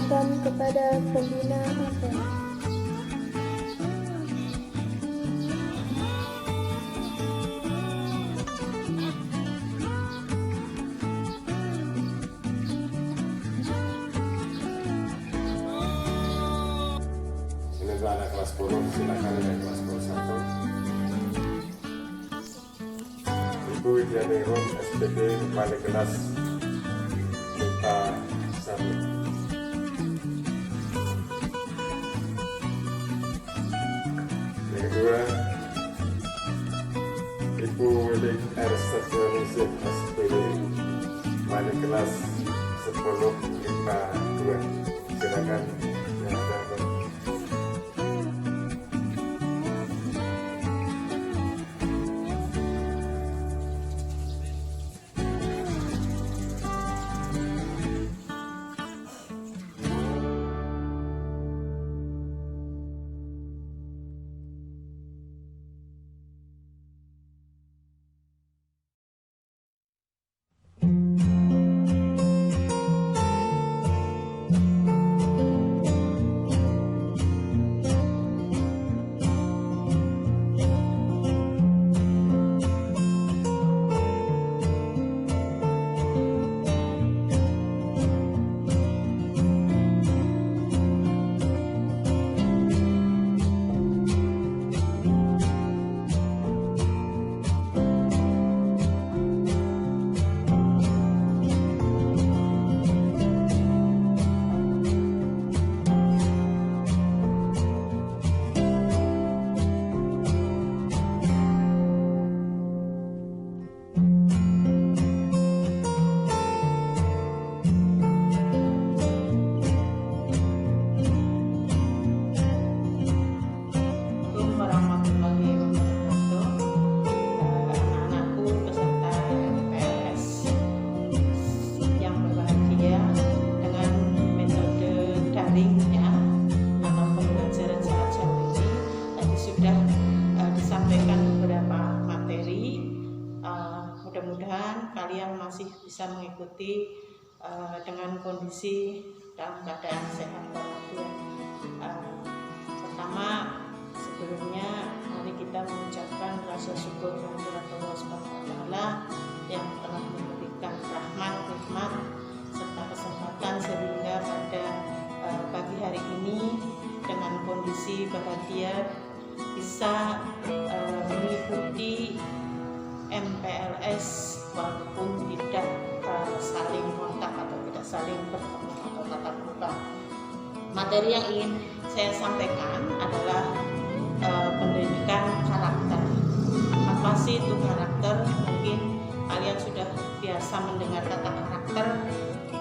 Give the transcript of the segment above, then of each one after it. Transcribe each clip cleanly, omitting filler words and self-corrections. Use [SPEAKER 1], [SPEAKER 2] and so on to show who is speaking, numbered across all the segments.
[SPEAKER 1] peringatan kepada pembina APM.
[SPEAKER 2] Ini untuk anak kelas 10, silakan yang kelas 1. Ibu Widya Ningrum, SPD, wali kelas MIPA 1. Yang kedua, Ibu Wilik R. Setianingsih, SPD, wali kelas 10 MIPA 2. Silakan yang ada.
[SPEAKER 3] Mudah-mudahan kalian masih bisa mengikuti dengan kondisi dalam keadaan sehat walafiat. Pertama, sebelumnya mari kita mengucapkan rasa syukur kehadirat Allah Subhanahu wa Ta'ala yang telah memberikan rahmat, nikmat serta kesempatan sehingga pada pagi hari ini dengan kondisi bahagia bisa mengikuti MPLS walaupun tidak saling kontak atau tidak saling bertemu atau tatap muka. Materi yang ingin saya sampaikan adalah pendidikan karakter. Apa sih itu karakter? Mungkin kalian sudah biasa mendengar kata karakter.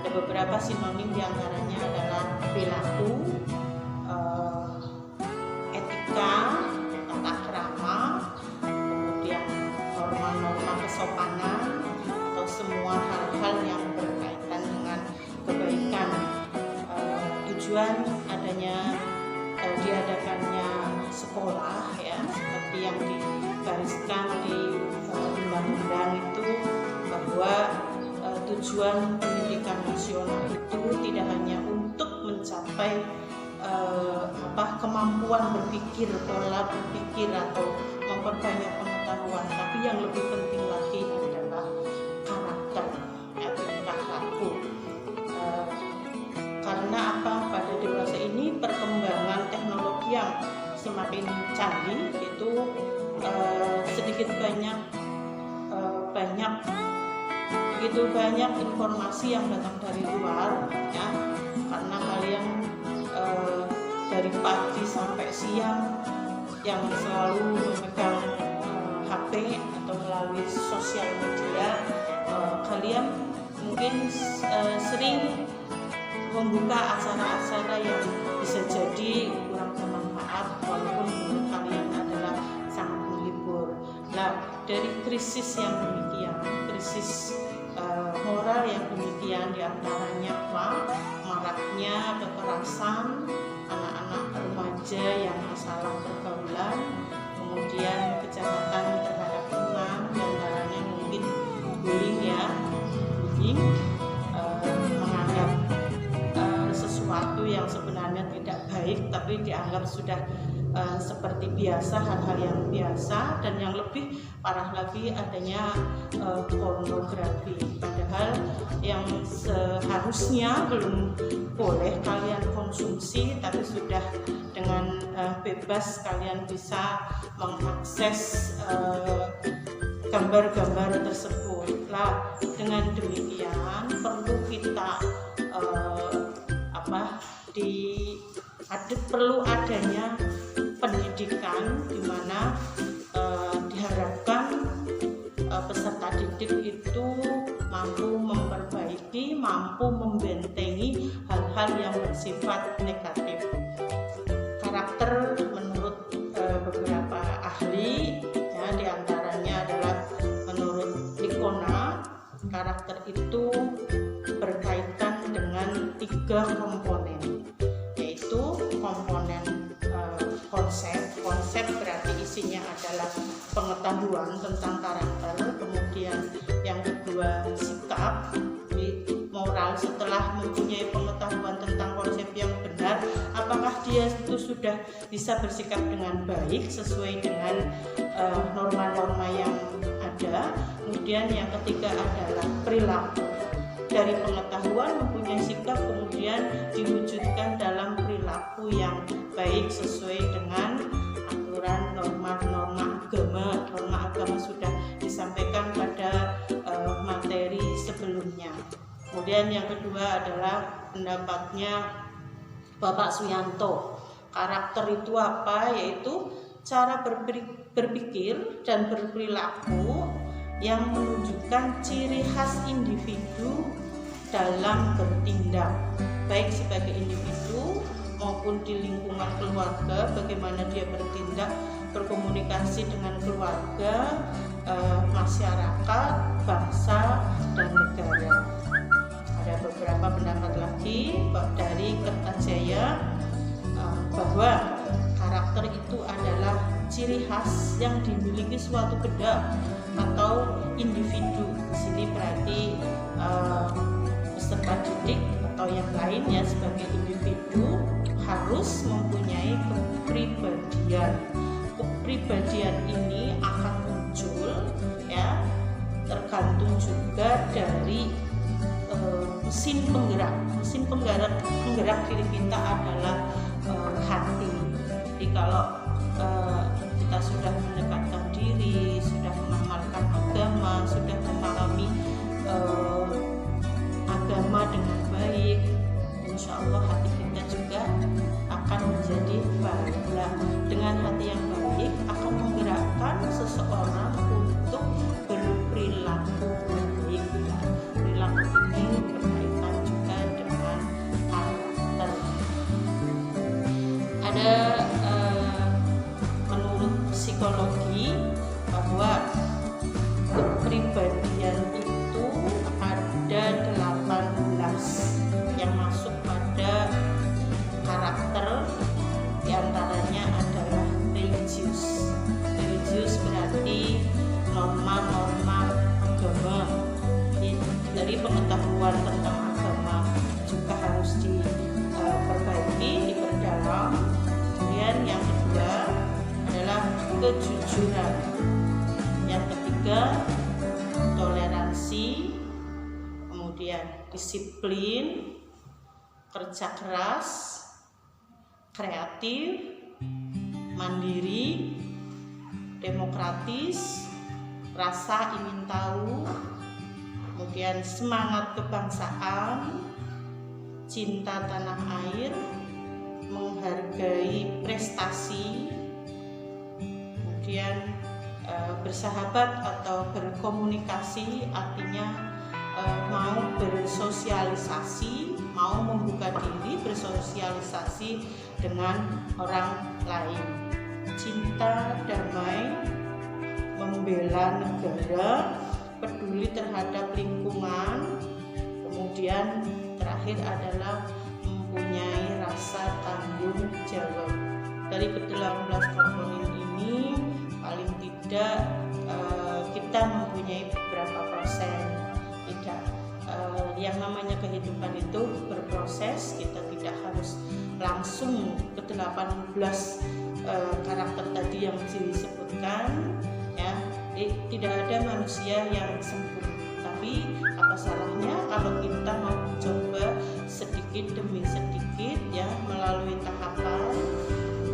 [SPEAKER 3] Ada beberapa sinonim, diantaranya adalah perilaku, etika, tata krama, kemudian norma-norma kesopanan, atau semua hal-hal yang berkaitan dengan kebaikan. Tujuan adanya diadakannya sekolah ya, seperti yang digariskan di undang-undang itu, bahwa tujuan pendidikan nasional itu tidak hanya untuk mencapai kemampuan berpikir, pola berpikir atau memperbanyak pengetahuan, tapi yang lebih penting lagi adalah karakter atau tingkah laku. Karena pada dewasa ini perkembangan teknologi yang semakin canggih itu sedikit banyak begitu banyak informasi yang datang dari luar ya, karena kalian dari pagi sampai siang yang selalu memegang HP atau melalui sosial media, kalian mungkin sering membuka acara-acara yang bisa jadi kurang bermanfaat walaupun menurut kalian adalah sangat menghibur. Nah, dari krisis yang demikian, krisis moral yang demikian, diantaranya maraknya kekerasan, anak-anak remaja yang masalah pergaulan, kemudian kejahatan terhadap teman, diantaranya mungkin bullying ya, menganggap sesuatu baik, tapi dianggap sudah seperti biasa, hal-hal yang biasa. Dan yang lebih parah lagi adanya pornografi, padahal yang seharusnya belum boleh kalian konsumsi, tapi sudah dengan bebas kalian bisa mengakses gambar-gambar tersebut. Lah, dengan demikian perlu kita perlu adanya pendidikan di mana diharapkan peserta didik itu mampu memperbaiki, mampu membentengi hal-hal yang bersifat negatif. Karakter menurut beberapa ahli, ya, diantaranya adalah menurut Licona, karakter itu berkaitan dengan 3 komponen, yaitu komponen konsep berarti isinya adalah pengetahuan tentang karakter, kemudian yang kedua sikap, moral. Setelah mempunyai pengetahuan tentang konsep yang benar, apakah dia itu sudah bisa bersikap dengan baik sesuai dengan norma-norma yang ada. Kemudian yang ketiga adalah perilaku. Dari pengetahuan mempunyai sikap, kemudian diwujudkan dalam perilaku yang baik sesuai dengan aturan norma-norma agama. Norma agama sudah disampaikan pada materi sebelumnya. Kemudian yang kedua adalah pendapatnya Bapak Suyanto. Karakter itu apa? Yaitu cara berpikir dan berperilaku yang menunjukkan ciri khas individu dalam bertindak, baik sebagai individu maupun di lingkungan keluarga, bagaimana dia bertindak, berkomunikasi dengan keluarga, masyarakat, bangsa, dan negara. Ada beberapa pendapat lagi dari Kertajaya bahwa karakter itu adalah ciri khas yang dimiliki suatu benda atau individu. Di sini berarti peserta didik atau yang lain ya sebagai individu harus mempunyai kepribadian. Kepribadian ini akan muncul ya tergantung juga dari mesin penggerak diri kita adalah hati. Jadi kalau kita sudah mendekatkan diri, sudah mengamalkan agama, sudah memahami agama dengan baik, insya Allah hati kita juga akan menjadi baik. Dengan hati yang baik akan menggerakkan seseorang untuk berperilaku baik. Perilaku ini berkaitan juga dengan karakter. Ada menurut psikologi bahwa kepribadian itu ada 18 yang masuk pada karakter, diantaranya adalah religius. Religius berarti norma-norma agama. Dari pengetahuan tentang agama juga harus diperbaiki, diperdalam. Kemudian yang kedua adalah kejujuran. Yang ketiga toleransi, kemudian disiplin, kerja keras, kreatif, mandiri, demokratis, rasa ingin tahu, kemudian semangat kebangsaan, cinta tanah air, menghargai prestasi, kemudian bersahabat atau berkomunikasi, artinya mau bersosialisasi, mau membuka diri bersosialisasi dengan orang lain. Cinta damai, membela negara, peduli terhadap lingkungan, kemudian terakhir adalah mempunyai rasa tanggung jawab. Dari ke-18 komponen ini paling tidak kita mempunyai beberapa persen. Tidak, yang namanya kehidupan itu berproses, kita tidak harus langsung ke 18 karakter tadi yang disebutkan, ya. Tidak ada manusia yang sempurna. Tapi apa salahnya kalau kita mau coba sedikit demi sedikit, ya, melalui tahapan.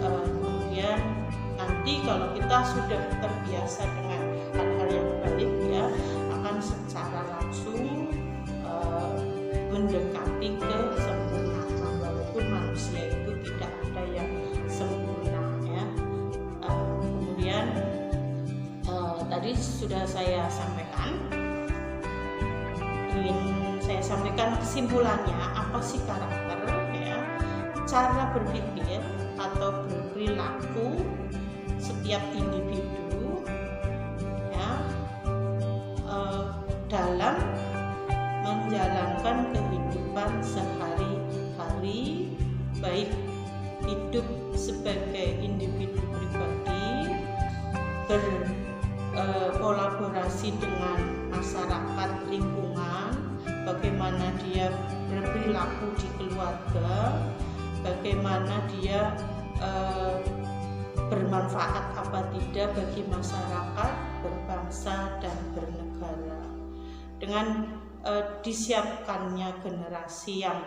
[SPEAKER 3] Kemudian nanti kalau kita sudah terbiasa dengan hal-hal yang baik, ya, akan secara langsung mendekati kesempurnaan. Walaupun manusia itu tidak ada yang sempurna, ya. Kemudian tadi sudah saya sampaikan, ingin saya sampaikan kesimpulannya, apa sih karakter, ya? Cara berpikir atau berperilaku setiap individu, ya, dalam menjalankan kehidupan sehari-hari, baik hidup sebagai individu pribadi, berkolaborasi dengan masyarakat lingkungan, bagaimana dia berperilaku di keluarga, bagaimana dia bermanfaat apa tidak bagi masyarakat, berbangsa dan bernegara. Dengan disiapkannya generasi yang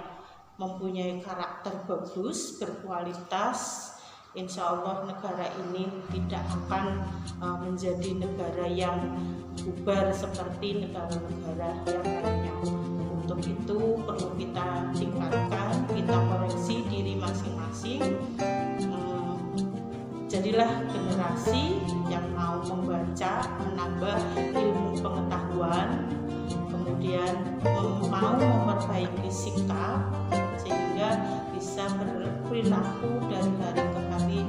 [SPEAKER 3] mempunyai karakter bagus, berkualitas, insya Allah negara ini tidak akan menjadi negara yang bubar seperti negara-negara yang lainnya. Untuk itu perlu kita tingkatkan, kita koreksi diri masing-masing. Jadilah generasi yang mau membaca, menambah ilmu pengetahuan, kemudian mau memperbaiki sikap sehingga bisa berperilaku dari hari ke hari,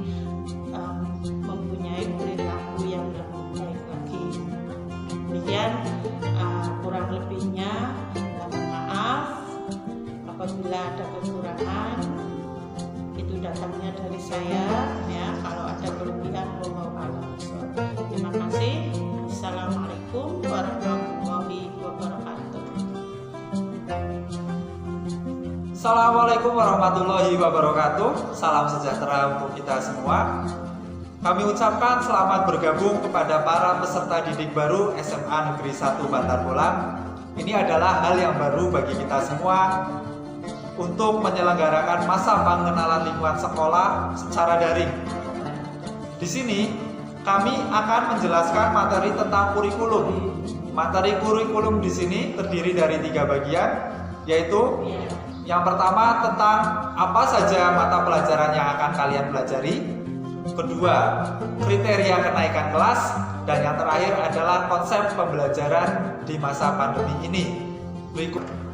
[SPEAKER 3] mempunyai perilaku yang lebih baik lagi. Demikian kurang lebihnya, mohon maaf apabila ada kekurangan, itu datangnya dari saya, ya. Kalau ada kelebihan, wallahu a'lam bishawab. Terima kasih. Assalamualaikum warahmatullahi wabarakatuh.
[SPEAKER 4] Assalamualaikum warahmatullahi wabarakatuh. Salam sejahtera untuk kita semua. Kami ucapkan selamat bergabung kepada para peserta didik baru SMA Negeri 1 Bantar Bolang. Ini adalah hal yang baru bagi kita semua untuk menyelenggarakan masa pengenalan lingkungan sekolah secara daring. Di sini kami akan menjelaskan materi tentang kurikulum. Materi kurikulum di sini terdiri dari 3 bagian, yaitu yang pertama tentang apa saja mata pelajaran yang akan kalian pelajari. Kedua, kriteria kenaikan kelas. Dan yang terakhir adalah konsep pembelajaran di masa pandemi ini.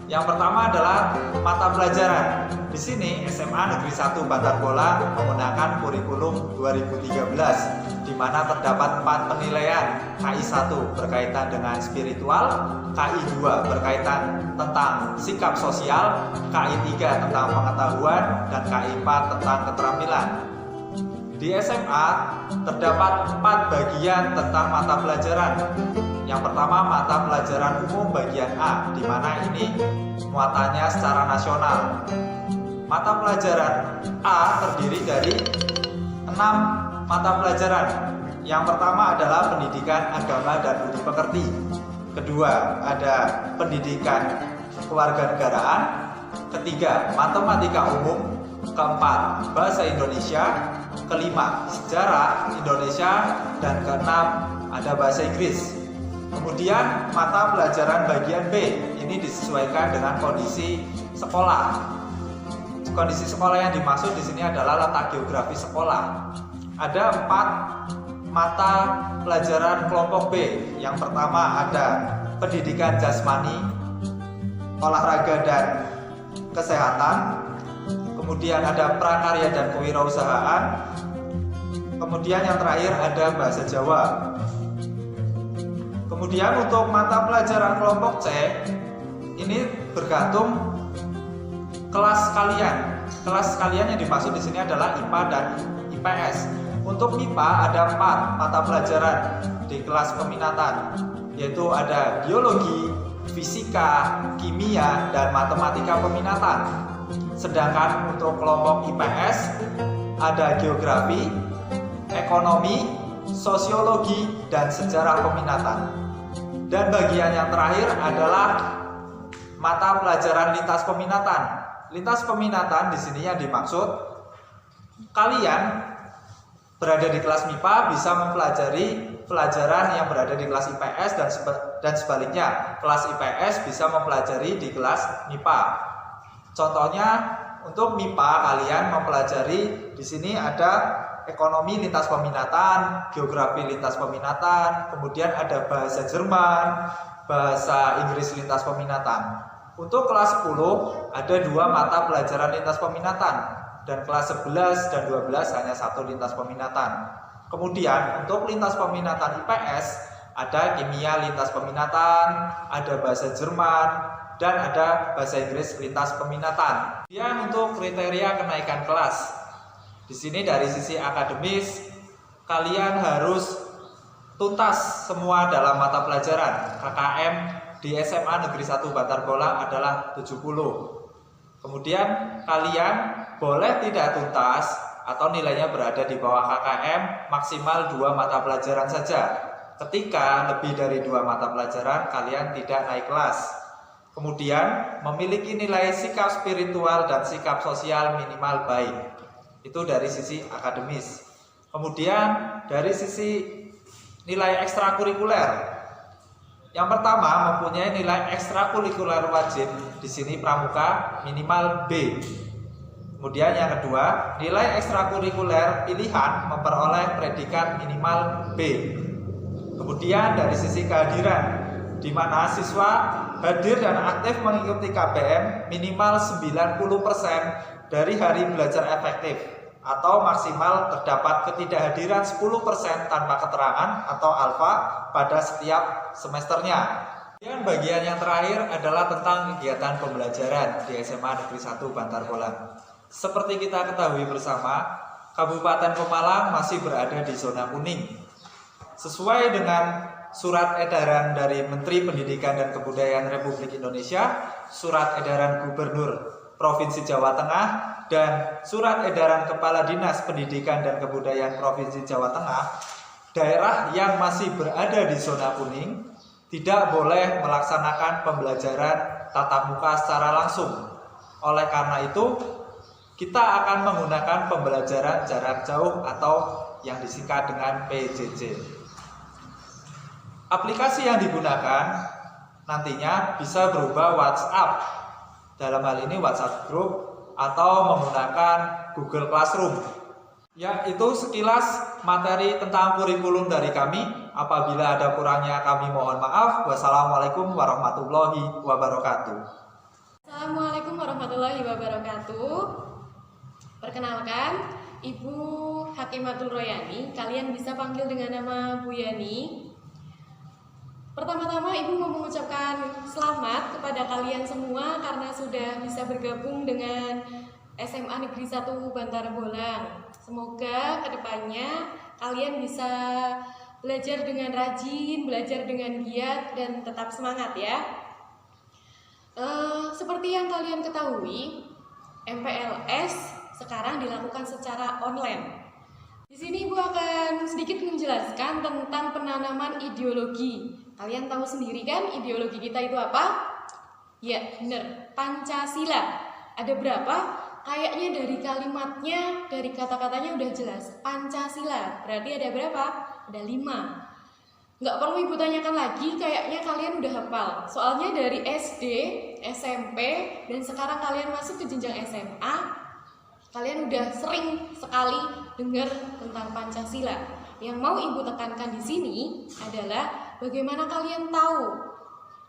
[SPEAKER 4] Yang pertama adalah mata pelajaran. Di sini SMA Negeri 1 Bantar Bolang menggunakan kurikulum 2013, di mana terdapat 4 penilaian. KI 1 berkaitan dengan spiritual, KI 2 berkaitan tentang sikap sosial, KI 3 tentang pengetahuan, dan KI 4 tentang keterampilan. Di SMA terdapat 4 bagian tentang mata pelajaran. Yang pertama, mata pelajaran umum bagian A, di mana ini muatannya secara nasional. Mata pelajaran A terdiri dari 6 mata pelajaran. Yang pertama adalah pendidikan agama dan budi pekerti. Kedua, ada pendidikan kewarganegaraan. Ketiga, matematika umum. Keempat, bahasa Indonesia. Kelima, sejarah Indonesia. Dan keenam, ada bahasa Inggris. Kemudian mata pelajaran bagian B ini disesuaikan dengan kondisi sekolah. Kondisi sekolah yang dimaksud di sini adalah letak geografi sekolah. Ada 4 mata pelajaran kelompok B. Yang pertama ada pendidikan jasmani, olahraga dan kesehatan. Kemudian ada prakarya dan kewirausahaan. Kemudian yang terakhir ada bahasa Jawa. Kemudian untuk mata pelajaran kelompok C, ini bergantung kelas kalian. Kelas kalian yang dimaksud di sini adalah IPA dan IPS. Untuk MIPA ada 4 mata pelajaran di kelas peminatan, yaitu ada biologi, fisika, kimia, dan matematika peminatan. Sedangkan untuk kelompok IPS ada geografi, ekonomi, sosiologi, dan sejarah peminatan. Dan bagian yang terakhir adalah mata pelajaran lintas peminatan. Lintas peminatan di sini yang dimaksud kalian berada di kelas MIPA bisa mempelajari pelajaran yang berada di kelas IPS dan sebaliknya, kelas IPS bisa mempelajari di kelas MIPA. Contohnya untuk MIPA kalian mempelajari di sini ada ekonomi lintas peminatan, geografi lintas peminatan, kemudian ada bahasa Jerman, bahasa Inggris lintas peminatan. Untuk kelas 10 ada 2 mata pelajaran lintas peminatan, dan kelas 11 dan 12 hanya 1 lintas peminatan. Kemudian untuk lintas peminatan IPS ada kimia lintas peminatan, ada bahasa Jerman, dan ada bahasa Inggris lintas peminatan. Kemudian untuk kriteria kenaikan kelas, di sini dari sisi akademis kalian harus tuntas semua dalam mata pelajaran. KKM di SMA Negeri 1 Bantar Bolang adalah 70. Kemudian kalian boleh tidak tuntas atau nilainya berada di bawah KKM maksimal 2 mata pelajaran saja. Ketika lebih dari 2 mata pelajaran kalian tidak naik kelas. Kemudian memiliki nilai sikap spiritual dan sikap sosial minimal baik. Itu dari sisi akademis. Kemudian dari sisi nilai ekstrakurikuler, yang pertama mempunyai nilai ekstrakurikuler wajib, di sini pramuka minimal B. Kemudian yang kedua, nilai ekstrakurikuler pilihan memperoleh predikat minimal B. Kemudian dari sisi kehadiran, di mana siswa hadir dan aktif mengikuti KBM minimal 90% dari hari belajar efektif, atau maksimal terdapat ketidakhadiran 10% tanpa keterangan atau alfa pada setiap semesternya. Dan bagian yang terakhir adalah tentang kegiatan pembelajaran di SMA Negeri 1 Bantar Bolang. Seperti kita ketahui bersama, Kabupaten Pemalang masih berada di zona kuning. Sesuai dengan surat edaran dari Menteri Pendidikan dan Kebudayaan Republik Indonesia, surat edaran Gubernur Provinsi Jawa Tengah, dan surat edaran Kepala Dinas Pendidikan dan Kebudayaan Provinsi Jawa Tengah, daerah yang masih berada di zona kuning tidak boleh melaksanakan pembelajaran tatap muka secara langsung. Oleh karena itu, kita akan menggunakan pembelajaran jarak jauh atau yang disingkat dengan PJJ. Aplikasi yang digunakan nantinya bisa berupa WhatsApp, dalam hal ini WhatsApp Group, atau menggunakan Google Classroom. Ya, itu sekilas materi tentang kurikulum dari kami. Apabila ada kurangnya kami mohon maaf. Wassalamualaikum warahmatullahi wabarakatuh.
[SPEAKER 1] Assalamualaikum warahmatullahi wabarakatuh. Perkenalkan, Ibu Hakimatul Royani. Kalian bisa panggil dengan nama Bu Yani. Pertama-tama Ibu mau mengucapkan selamat kepada kalian semua karena sudah bisa bergabung dengan SMA Negeri 1 Bantar Bolang. Semoga kedepannya kalian bisa belajar dengan rajin, belajar dengan giat, dan tetap semangat ya. Seperti yang kalian ketahui, MPLS sekarang dilakukan secara online. Di sini Ibu akan sedikit menjelaskan tentang penanaman ideologi. Kalian tahu sendiri kan ideologi kita itu apa? Ya, benar, Pancasila. Ada berapa? Kayaknya dari kalimatnya, dari kata-katanya udah jelas. Pancasila. Berarti ada berapa? Ada 5. Nggak perlu Ibu tanyakan lagi, kayaknya kalian udah hafal. Soalnya dari SD, SMP, dan sekarang kalian masuk ke jenjang SMA, kalian udah sering sekali dengar tentang Pancasila. Yang mau Ibu tekankan di sini adalah bagaimana kalian tahu,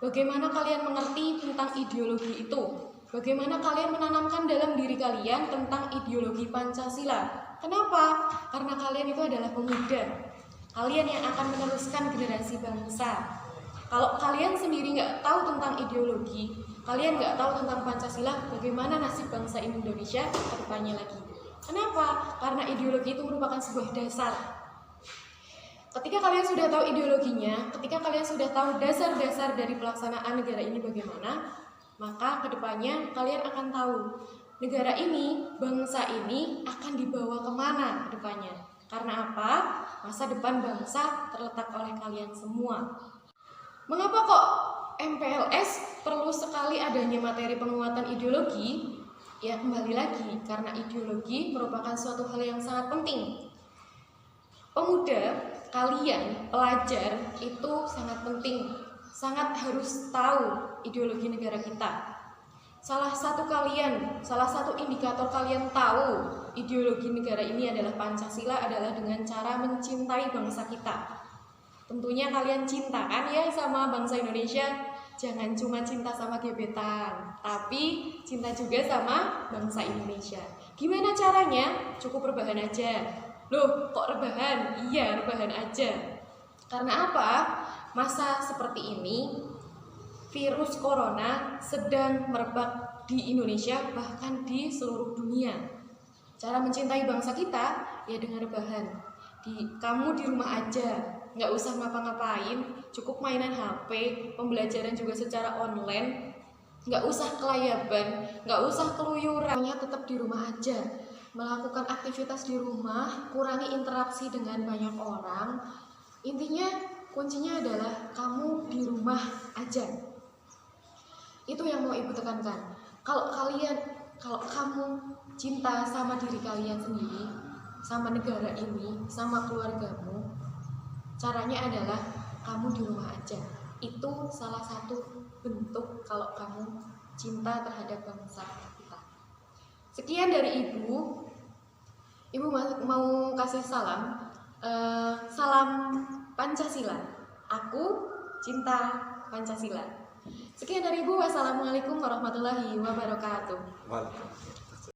[SPEAKER 1] bagaimana kalian mengerti tentang ideologi itu, bagaimana kalian menanamkan dalam diri kalian tentang ideologi Pancasila. Kenapa? Karena kalian itu adalah pemuda. Kalian yang akan meneruskan generasi bangsa. Kalau kalian sendiri nggak tahu tentang ideologi, kalian nggak tahu tentang Pancasila, bagaimana nasib bangsa Indonesia ke depannya lagi. Kenapa? Karena ideologi itu merupakan sebuah dasar. Ketika kalian sudah tahu ideologinya, ketika kalian sudah tahu dasar-dasar dari pelaksanaan negara ini bagaimana, maka kedepannya kalian akan tahu negara ini, bangsa ini akan dibawa kemana ke depannya. Karena apa? Masa depan bangsa terletak oleh kalian semua. Mengapa kok MPLS perlu sekali adanya materi penguatan ideologi? Ya kembali lagi, karena ideologi merupakan suatu hal yang sangat penting. Pemuda, kalian, pelajar itu sangat penting, sangat harus tahu ideologi negara kita. Salah satu indikator kalian tahu ideologi negara ini adalah Pancasila adalah dengan cara mencintai bangsa kita. Tentunya kalian cinta kan ya sama bangsa Indonesia. Jangan cuma cinta sama gebetan, tapi cinta juga sama bangsa Indonesia. Gimana caranya? Cukup rebahan aja. Loh, kok rebahan? Iya, rebahan aja. Karena apa? Masa seperti ini, virus corona sedang merebak di Indonesia, bahkan di seluruh dunia. Cara mencintai bangsa kita, ya dengan rebahan. Kamu di rumah aja, nggak usah ngapa-ngapain, cukup mainan HP, pembelajaran juga secara online, nggak usah kelayaban, nggak usah keluyuran, tetap di rumah aja, melakukan aktivitas di rumah, kurangi interaksi dengan banyak orang. Intinya kuncinya adalah kamu di rumah aja. Itu yang mau ibu tekankan. Kalau kamu cinta sama diri kalian sendiri, sama negara ini, sama keluargamu, caranya adalah kamu di rumah aja. Itu salah satu bentuk kalau kamu cinta terhadap bangsa kita. Sekian dari ibu. Ibu mau kasih salam. Salam Pancasila. Aku cinta Pancasila. Sekian dari ibu. Wassalamualaikum warahmatullahi wabarakatuh.
[SPEAKER 4] Waalaikumsalam.